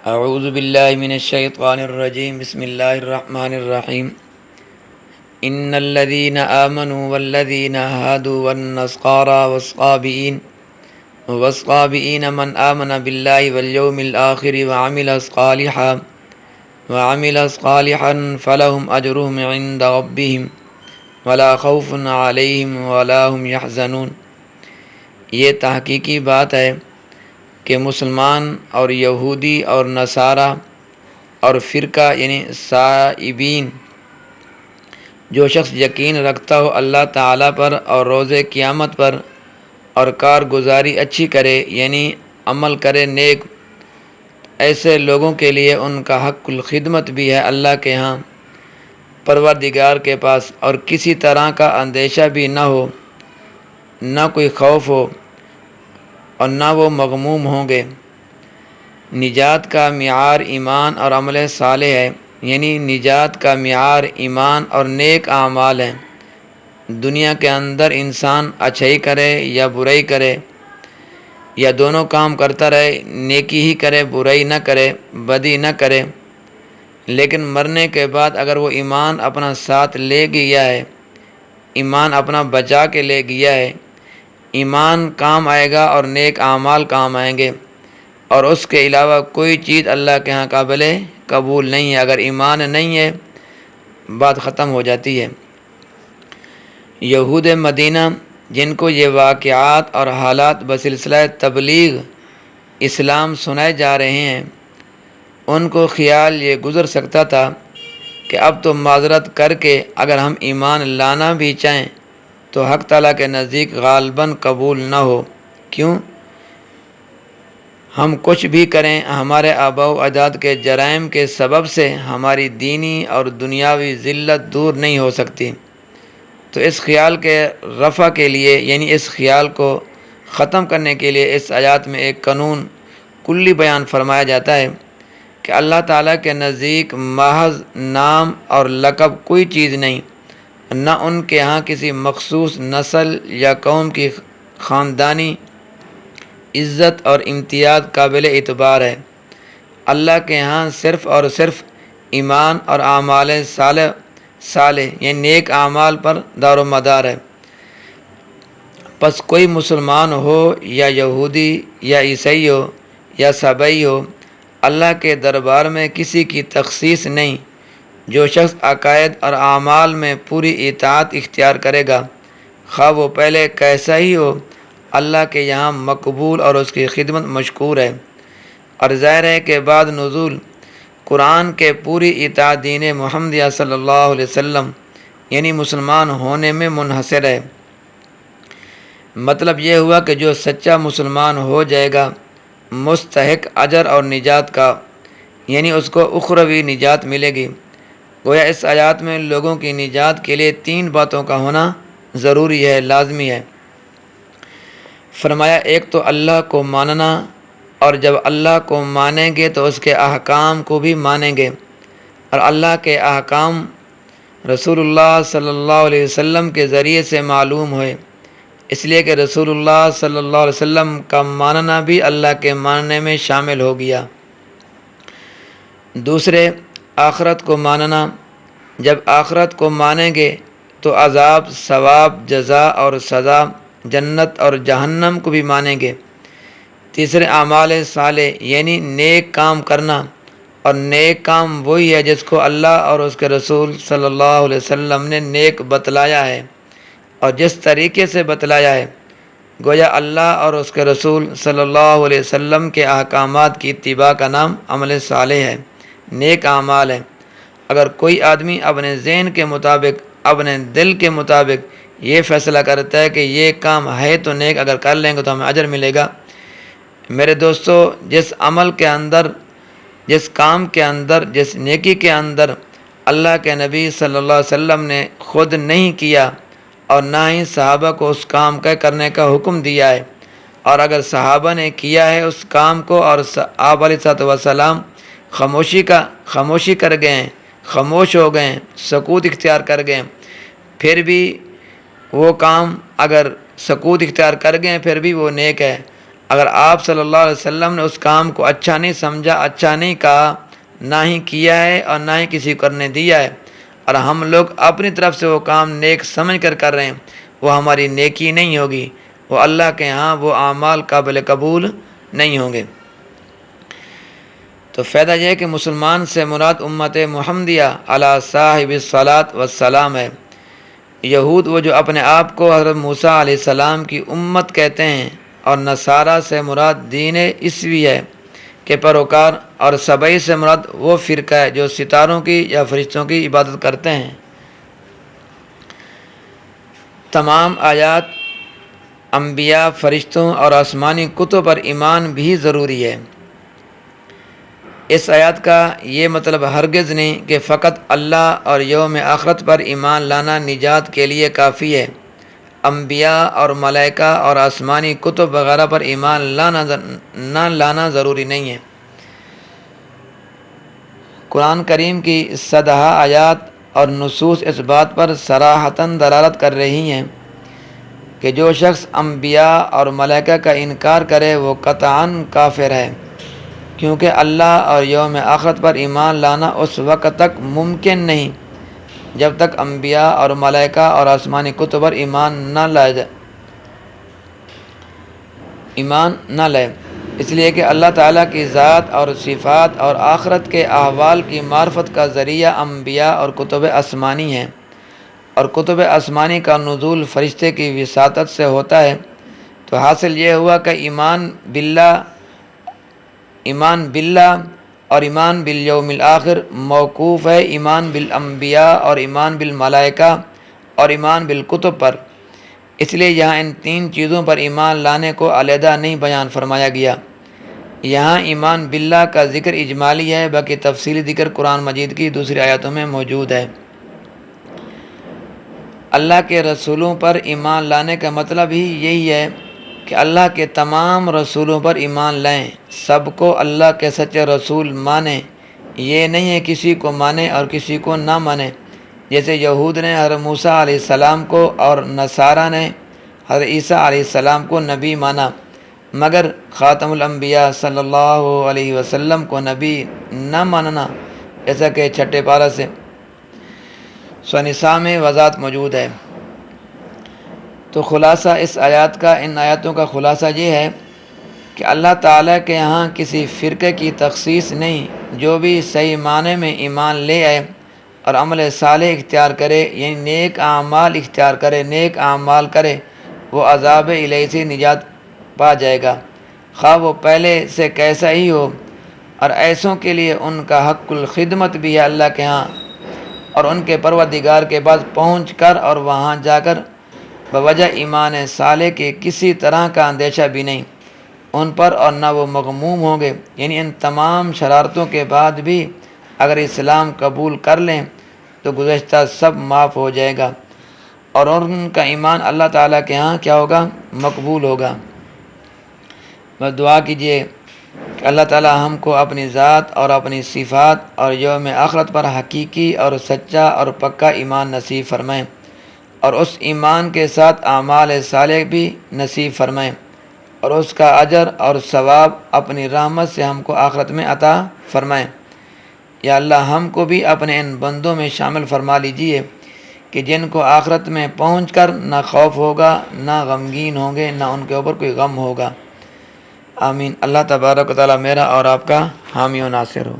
اعوذ باللہ من الشیطان الرجیم بسم اللہ الرحمن الرحیم ان الذین آمنوا والذین هادوا والنصارى والصابئین من آمن باللہ والیوم الآخر وعمل صالحا فلهم اجرهم عند ربهم ولا خوف علیہم ولا هم يحزنون۔ یہ تحقیقی بات ہے کہ مسلمان اور یہودی اور نصارہ اور فرقہ یعنی صابئین جو شخص یقین رکھتا ہو اللہ تعالیٰ پر اور روز قیامت پر اور کارگزاری اچھی کرے یعنی عمل کرے نیک، ایسے لوگوں کے لیے ان کا حق الخدمت بھی ہے اللہ کے ہاں پروردگار کے پاس، اور کسی طرح کا اندیشہ بھی نہ ہو، نہ کوئی خوف ہو اور نہ وہ مغموم ہوں گے۔ نجات کا معیار ایمان اور عمل صالح ہے، یعنی نجات کا معیار ایمان اور نیک اعمال ہیں۔ دنیا کے اندر انسان اچھائی کرے یا برائی کرے یا دونوں کام کرتا رہے، نیکی ہی کرے برائی نہ کرے، بدی نہ کرے، لیکن مرنے کے بعد اگر وہ ایمان اپنا ساتھ لے گیا ہے، ایمان اپنا بچا کے لے گیا ہے، ایمان کام آئے گا اور نیک اعمال کام آئیں گے، اور اس کے علاوہ کوئی چیز اللہ کے ہاں قابل قبول نہیں ہے۔ اگر ایمان نہیں ہے بات ختم ہو جاتی ہے۔ یہود مدینہ جن کو یہ واقعات اور حالات بسلسلہ تبلیغ اسلام سنائے جا رہے ہیں، ان کو خیال یہ گزر سکتا تھا کہ اب تو معذرت کر کے اگر ہم ایمان لانا بھی چاہیں تو حق تعالیٰ کے نزدیک غالباً قبول نہ ہو۔ کیوں؟ ہم کچھ بھی کریں، ہمارے آباء و اجداد کے جرائم کے سبب سے ہماری دینی اور دنیاوی ذلت دور نہیں ہو سکتی۔ تو اس خیال کے رفع کے لیے یعنی اس خیال کو ختم کرنے کے لیے اس آیات میں ایک قانون کلی بیان فرمایا جاتا ہے کہ اللہ تعالیٰ کے نزدیک محض نام اور لقب کوئی چیز نہیں، نہ ان کے ہاں کسی مخصوص نسل یا قوم کی خاندانی عزت اور امتیاز قابل اعتبار ہے۔ اللہ کے ہاں صرف اور صرف ایمان اور اعمال صالح یعنی نیک اعمال پر دار و مدار ہے۔ پس کوئی مسلمان ہو یا یہودی یا عیسائی ہو یا صابئی ہو، اللہ کے دربار میں کسی کی تخصیص نہیں۔ جو شخص عقائد اور اعمال میں پوری اطاعت اختیار کرے گا، خواہ وہ پہلے کیسا ہی ہو، اللہ کے یہاں مقبول اور اس کی خدمت مشکور ہے۔ اور ظاہر ہے کہ بعد نزول قرآن کے پوری اطاعت دین محمدیہ صلی اللہ علیہ وسلم یعنی مسلمان ہونے میں منحصر ہے۔ مطلب یہ ہوا کہ جو سچا مسلمان ہو جائے گا مستحق اجر اور نجات کا، یعنی اس کو اخروی نجات ملے گی۔ گویا اس آیات میں لوگوں کی نجات کے لیے 3 باتوں کا ہونا ضروری ہے، لازمی ہے۔ فرمایا ایک تو اللہ کو ماننا، اور جب اللہ کو مانیں گے تو اس کے احکام کو بھی مانیں گے، اور اللہ کے احکام رسول اللہ صلی اللہ علیہ وسلم کے ذریعے سے معلوم ہوئے، اس لیے کہ رسول اللہ صلی اللہ علیہ وسلم کا ماننا بھی اللہ کے ماننے میں شامل ہو گیا۔ دوسرے آخرت کو ماننا، جب آخرت کو مانیں گے تو عذاب، ثواب، جزا اور سزا، جنت اور جہنم کو بھی مانیں گے۔ تیسرے اعمال صالح یعنی نیک کام کرنا، اور نیک کام وہی ہے جس کو اللہ اور اس کے رسول صلی اللہ علیہ وسلم نے نیک بتلایا ہے اور جس طریقے سے بتلایا ہے۔ گویا اللہ اور اس کے رسول صلی اللہ علیہ وسلم کے احکامات کی اتباع کا نام عمل صالح ہے، نیک اعمال ہے۔ اگر کوئی آدمی اپنے ذہن کے مطابق، اپنے دل کے مطابق یہ فیصلہ کرتا ہے کہ یہ کام ہے تو نیک، اگر کر لیں گے تو ہمیں اجر ملے گا۔ میرے دوستو، جس عمل کے اندر، جس کام کے اندر، جس نیکی کے اندر اللہ کے نبی صلی اللہ علیہ وسلم نے خود نہیں کیا اور نہ ہی صحابہ کو اس کام کا کرنے کا حکم دیا ہے، اور اگر صحابہ نے کیا ہے اس کام کو اور آپ علیہ السلام خاموشی کر گئے ہیں، خاموش ہو گئے ہیں، سکوت اختیار کر گئے، پھر بھی وہ کام اگر سکوت اختیار کر گئے پھر بھی وہ نیک ہے۔ اگر آپ صلی اللہ علیہ وسلم نے اس کام کو اچھا نہیں سمجھا، اچھا نہیں کہا، نہ ہی کیا ہے اور نہ ہی کسی کو کرنے دیا ہے، اور ہم لوگ اپنی طرف سے وہ کام نیک سمجھ کر رہے ہیں، وہ ہماری نیکی نہیں ہوگی، وہ اللہ کے ہاں وہ اعمال قابل قبول نہیں ہوں گے۔ تو فائدہ یہ ہے کہ مسلمان سے مراد امت محمدیہ علی صاحب الصلاۃ والسلام ہے۔ یہود وہ جو اپنے آپ کو حضرت موسیٰ علیہ السلام کی امت کہتے ہیں، اور نصارہ سے مراد دین عیسوی ہے کہ پیروکار، اور سبعی سے مراد وہ فرقہ ہے جو ستاروں کی یا فرشتوں کی عبادت کرتے ہیں۔ تمام آیات، انبیاء، فرشتوں اور آسمانی کتب پر ایمان بھی ضروری ہے۔ اس آیات کا یہ مطلب ہرگز نہیں کہ فقط اللہ اور یوم آخرت پر ایمان لانا نجات کے لیے کافی ہے۔ انبیاء اور ملائکہ اور آسمانی کتب وغیرہ پر ایمان نہ لانا ضروری نہیں ہے۔ قرآن کریم کی صدہا آیات اور نصوص اس بات پر صراحتاً دلالت کر رہی ہیں کہ جو شخص انبیاء اور ملائکہ کا انکار کرے وہ قطعاً کافر ہے، کیونکہ اللہ اور یوم آخرت پر ایمان لانا اس وقت تک ممکن نہیں جب تک انبیاء اور ملائکہ اور آسمانی کتب پر ایمان نہ لائے، اس لیے کہ اللہ تعالیٰ کی ذات اور صفات اور آخرت کے احوال کی معرفت کا ذریعہ انبیاء اور کتب آسمانی ہیں، اور کتب آسمانی کا نزول فرشتے کی وساطت سے ہوتا ہے۔ تو حاصل یہ ہوا کہ ایمان باللہ اور ایمان بالیوم الآخر موقوف ہے ایمان بالانبیاء اور ایمان بالملائکہ اور ایمان بالکتب پر، اس لیے یہاں ان تین چیزوں پر ایمان لانے کو علیحدہ نہیں بیان فرمایا گیا۔ یہاں ایمان باللہ کا ذکر اجمالی ہے، باقی تفصیلی ذکر قرآن مجید کی دوسری آیاتوں میں موجود ہے۔ اللہ کے رسولوں پر ایمان لانے کا مطلب ہی یہی ہے کہ اللہ کے تمام رسولوں پر ایمان لائیں، سب کو اللہ کے سچے رسول مانیں، یہ نہیں ہے کسی کو مانے اور کسی کو نہ مانے، جیسے یہود نے حضرت موسیٰ علیہ السلام کو اور نصارہ نے حضرت عیسیٰ علیہ السلام کو نبی مانا، مگر خاتم الانبیاء صلی اللہ علیہ وسلم کو نبی نہ ماننا، جیسا کہ چھٹے پارہ سے سورہ نساء میں وضاحت موجود ہے۔ تو خلاصہ اس آیات کا، ان آیاتوں کا خلاصہ یہ ہے کہ اللہ تعالیٰ کے یہاں کسی فرقے کی تخصیص نہیں، جو بھی صحیح معنی میں ایمان لے آئے اور عمل صالح اختیار کرے، یعنی نیک اعمال اختیار کرے، نیک اعمال کرے، وہ عذاب الہی سے نجات پا جائے گا، خواہ وہ پہلے سے کیسا ہی ہو۔ اور ایسوں کے لیے ان کا حق الخدمت بھی ہے اللہ کے ہاں، اور ان کے پروردگار کے پاس پہنچ کر اور وہاں جا کر بوجہ ایمان صالح کے کسی طرح کا اندیشہ بھی نہیں ان پر، اور نہ وہ مغموم ہوں گے، یعنی ان تمام شرارتوں کے بعد بھی اگر اسلام قبول کر لیں تو گزشتہ سب معاف ہو جائے گا، اور ان کا ایمان اللہ تعالیٰ کے ہاں کیا ہوگا؟ مقبول ہوگا۔ بس دعا کیجئے کہ اللہ تعالیٰ ہم کو اپنی ذات اور اپنی صفات اور یوم آخرت پر حقیقی اور سچا اور پکا ایمان نصیب فرمائیں، اور اس ایمان کے ساتھ اعمال صالح بھی نصیب فرمائیں، اور اس کا اجر اور ثواب اپنی رحمت سے ہم کو آخرت میں عطا فرمائیں۔ یا اللہ ہم کو بھی اپنے ان بندوں میں شامل فرما لیجئے کہ جن کو آخرت میں پہنچ کر نہ خوف ہوگا، نہ غمگین ہوں گے، نہ ان کے اوپر کوئی غم ہوگا۔ آمین۔ اللہ تبارک و تعالیٰ میرا اور آپ کا حامی و ناصر ہو۔